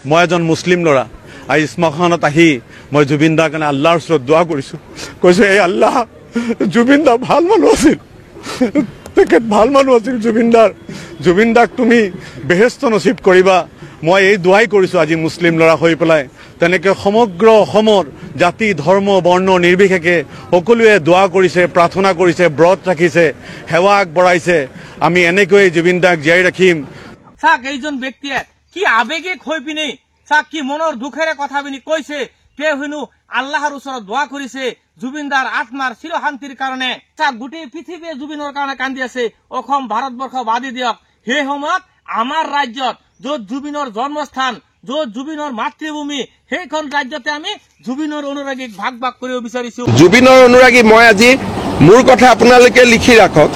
মই এজন মুছলিম ল'ৰা আজি শ্মশানত আহি মই জুবিন দাৰ কাৰণে আল্লাহৰ ওচৰত দোৱা কৰিছোঁ কৈছোঁ এই আল্লাহ জুবিন দা ভাল মানুহ আছিল তেখেত ভাল মানুহ আছিল জুবিন দাক তুমি বেহেস্ত নচিব কৰিবা মই এই দোৱাই কৰিছোঁ আজি মুছলিম ল'ৰা হৈ পেলাই তেনেকৈ সমগ্ৰ অসমৰ জাতি ধৰ্ম বৰ্ণ নিৰ্বিশেষে সকলোৱে দোৱা কৰিছে প্ৰাৰ্থনা কৰিছে ব্ৰত ৰাখিছে সেৱা আগবঢ়াইছে আমি এনেকৈ জুবিন দাক জীয়াই ৰাখিম চাক এইজন ব্যক্তিয়ে কি আবেগিক হৈ পিনে চাক কি মনৰ দুখেৰে কথা পিনি কৈছে তেওঁ হেনো আল্লাহৰ ওচৰত দোৱা কৰিছে জুবিনদাৰ আত্মাৰ চিৰ শান্তিৰ কাৰণে চাক গোটেই পৃথিৱীয়ে জুবিনৰ কাৰণে কান্দি আছে অসম ভাৰতবৰ্ষ বাদি দিয়ক সেই সময়ত আমাৰ ৰাজ্যত য'ত জুবিনৰ জন্মস্থান য'ত জুবিনৰ মাতৃভূমি সেইখন ৰাজ্যতে আমি জুবিনৰ অনুৰাগীক ভাগ ভাগ কৰিব বিচাৰিছো জুবিনৰ অনুৰাগী মই আজি মোৰ কথা আপোনালোকে লিখি ৰাখক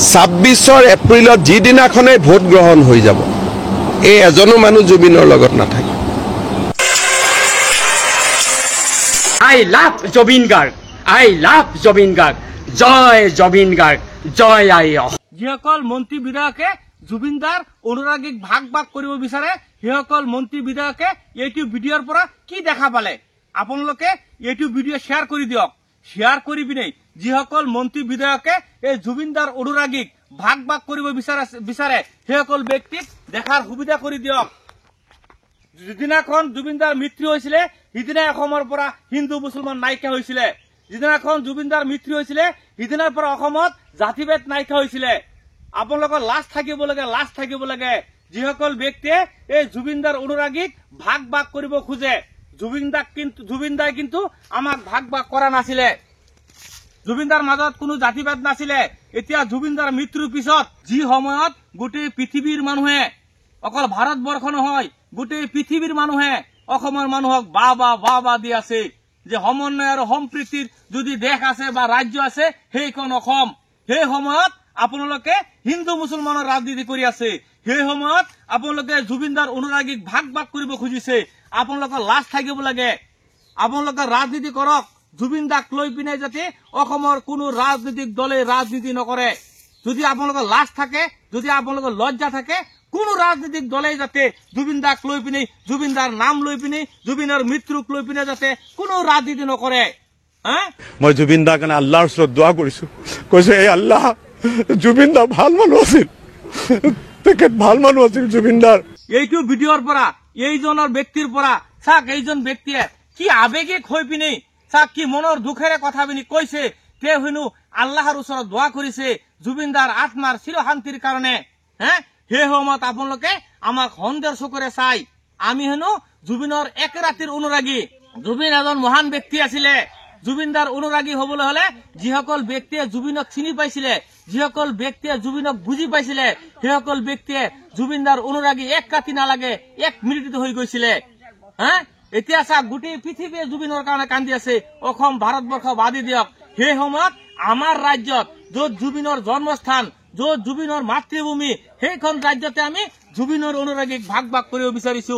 ২৬ এপ্ৰিলত যিদিনাখনে ভোট গ্ৰহণ হৈ যাব এই এজনো মানুহ জুবিনৰ লগত নাথাকে I love Jubin Garg. I love Jubin Garg. Joy Jubin Garg. Joy I. যিসকল মন্ত্ৰী বিধায়কে জুবিনদাৰ অনুৰাগীক ভাগ ভাগ কৰিব বিচাৰে সেইসকল মন্ত্ৰী বিধায়কে এইটো ভিডিঅ'ৰ পৰা কি দেখা পালে আপোনালোকে এইটো ভিডিঅ' শ্বেয়াৰ কৰি দিয়ক শ্বেয়াৰ কৰি পিনে যিসকল মন্ত্ৰী বিধায়কে এই জুবিনদাৰ অনুৰাগীক ভাগ ভাগ কৰিব বিচাৰে সেইসকল ব্যক্তিক দেখাৰ সুবিধা কৰি দিয়ক যিদিনাখন জুবিনদাৰ মৃত্যু হৈছিলে সিদিনা অসমৰ পৰা হিন্দু মুছলমান নাইকিয়া হৈছিলে যিদিনাখন জুবিনদাৰ মৃত্যু হৈছিলে সিদিনাৰ পৰা অসমত জাতিভেদ নাইকিয়া হৈছিলে আপোনালোকৰ লাজ থাকিব লাগে যিসকল ব্যক্তিয়ে এই জুবিনদাৰ অনুৰাগীক ভাগ ভাগ কৰিব খোজে জুবিনদাই কিন্তু আমাক ভাগ ভাগ কৰা নাছিলে জুবিনদাৰ মাজত কোনো জাতিভেদ নাছিলে এতিয়া জুবিনদাৰ মৃত্যুৰ পিছত যি সময়ত গোটেই পৃথিৱীৰ মানুহে অকল ভাৰতবৰ্ষ নহয় গোটেই পৃথিৱীৰ মানুহে অসমৰ মানুহক বাহ দি আছে যে সমন্বয় আৰু সম্প্ৰীতিৰ যদি দেশ আছে বা ৰাজ্য আছে সেইখন অসম সেই সময়ত আপোনালোকে হিন্দু মুছলমানৰ ৰাজনীতি কৰি আছে সেই সময়ত আপোনালোকে জুবিনদাৰ অনুৰাগীক ভাগ ভাগ কৰিব খুজিছে আপোনালোকৰ লাজ থাকিব লাগে আপোনালোকে ৰাজনীতি কৰক জুবিনদাক লৈ পিনে যাতে অসমৰ কোনো ৰাজনৈতিক দলে ৰাজনীতি নকৰে যদি আপোনালোকৰ লাজ থাকে যদি আপোনালোকৰ লজ্জা থাকে কোনো ৰাজনৈতিক দলে যাতে জুবিনদাক লৈ পিনে জুবিনদাৰ নাম লৈ পিনে জুবিনৰ মৃত্যুক লৈ পিনে যাতে কোনো ৰাজনীতি নকৰে মই জুবিন দাৰ কাৰণে আল্লাহৰ ওচৰত দোৱা কৰিছোঁ কৈছোঁ এই আল্লাহ জুবিন দা ভাল মানুহ আছিল তেখেত ভাল মানুহ আছিল জুবিনদাৰ এইটো ভিডিঅ'ৰ পৰা এইজনৰ ব্যক্তিৰ পৰা চাক এইজন ব্যক্তিয়ে কি আবেগিক হৈ পিনে চাক কি মনৰ দুখেৰে কথা পিনি কৈছে তেওঁ হেনো আল্লাহৰ ওচৰত দোৱা কৰিছে জুবিনদাৰ আত্মাৰ চিৰ শান্তিৰ কাৰণে সেই সময়ত আপোনালোকে আমাক সন্দেহৰ চকুৰে চাই আমি হেনো জুবিনৰ এক ৰাতিৰ অনুৰাগী জুবিন এজন মহান ব্যক্তি আছিলে জুবিনদাৰ অনুৰাগী হবলৈ হলে যিসকল ব্যক্তিয়ে জুবিনক চিনি পাইছিলে যিসকল ব্যক্তিয়ে জুবিনক বুজি পাইছিলে সেইসকল ব্যক্তিয়ে জুবিনদাৰ অনুৰাগী এক ৰাতি নালাগে 1 মিনিটত হৈ গৈছিলে এতিয়া চাওক গোটেই পৃথিৱীয়ে জুবিনৰ কাৰণে কান্দি আছে অসম ভাৰতবৰ্ষ বাদি দিয়ক সেই সময়ত আমাৰ ৰাজ্যত য'ত জুবিনৰ জন্মস্থান য'ত জুবিনৰ মাতৃভূমি সেইখন ৰাজ্যতে আমি জুবিনৰ অনুৰাগীক ভাগ ভাগ কৰিব বিচাৰিছো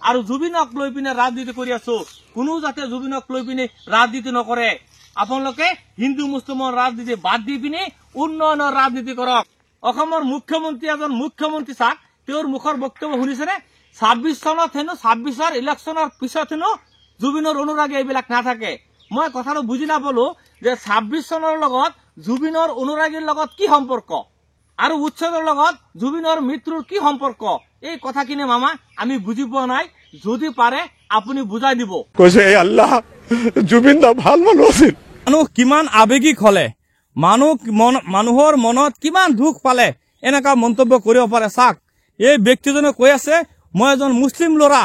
আৰু জুবিনক লৈ পিনে ৰাজনীতি কৰি আছো কোনো যাতে জুবিনক লৈ পিনে ৰাজনীতি নকৰে আপোনালোকে হিন্দু মুছলমান ৰাজনীতি বাদ দি পিনে উন্নয়নৰ ৰাজনীতি কৰক অসমৰ মুখ্যমন্ত্ৰী এজন মুখ্যমন্ত্ৰী চাক তেওঁৰ মুখৰ বক্তব্য শুনিছেনে ২৬ চনত হেনো ২৬ৰ ইলেকশ্যনৰ পিছত হেনো জুবিনৰ অনুৰাগী এইবিলাক নাথাকে মই কথাটো বুজি নাপালো যে ২৬ চনৰ লগত জুবিনৰ অনুৰাগীৰ লগত কি সম্পৰ্ক আৰু উৎসৱৰ লগত জুবিনৰ মৃত্যুৰ কি সম্পৰ্ক এই কথাখিনি মামা আমি বুজি পোৱা নাই যদি পাৰে আপুনি বুজাই দিব কৈছে এই আল্লাহ জুবিন দা ভাল মানুহ আছিল মানুহ কিমান আবেগিক হলে মানুহৰ মনত কিমান দুখ পালে এনেকা মন্তব্য কৰিব পাৰে চাক এই ব্যক্তিজনে কৈ আছে মই এজন মুছলিম ল'ৰা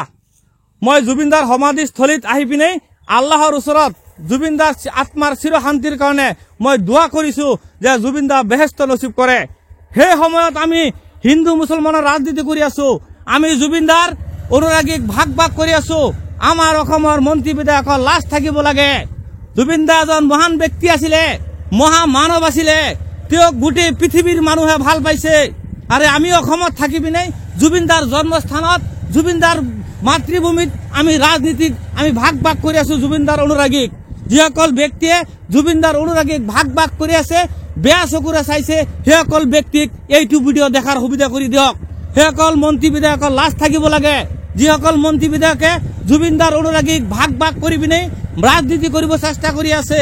মই জুবিনদাৰ সমাধিস্থলীত আহি পিনে আল্লাহৰ ওচৰত জুবিনদাৰ আত্মাৰ চিৰ শান্তিৰ কাৰণে মই দোৱা কৰিছো যে জুবিনদা বেহেস্ত নচিব কৰে সেই সময়ত আমি হিন্দু মুছলমানৰ ৰাজনীতি কৰি আছো আমি জুবিনদাৰ অনুৰাগীক ভাগ ভাগ কৰি আছো আমাৰ অসমৰ মন্ত্ৰী বিধায়কৰ লাজ থাকিব লাগে জুবিনদা এজন মহান ব্যক্তি আছিলে মহা মানৱ আছিলে তেওঁক গোটেই পৃথিৱীৰ মানুহে ভাল পাইছে আৰু আমি অসমত থাকি পিনে জুবিনদাৰ জন্মস্থানত জুবিনদাৰ মাতৃভূমিত আমি ৰাজনীতিক আমি ভাগ ভাগ কৰি আছো জুবিনদাৰ অনুৰাগীক যিসকল ব্যক্তিয়ে জুবিনদাৰ অনুৰাগীক ভাগ ভাগ কৰি আছে বেয়া চকুৰে চাইছে সেইসকল ব্যক্তিক এইটো ভিডিঅ' দেখাৰ সুবিধা কৰি দিয়ক সেইসকল মন্ত্ৰী বিধায়কৰ লাজ থাকিব লাগে যিসকল মন্ত্ৰী বিধায়কে জুবিনদাৰ অনুৰাগীক ভাগ ভাগ কৰি পিনে ৰাজনীতি কৰিব চেষ্টা কৰি আছে।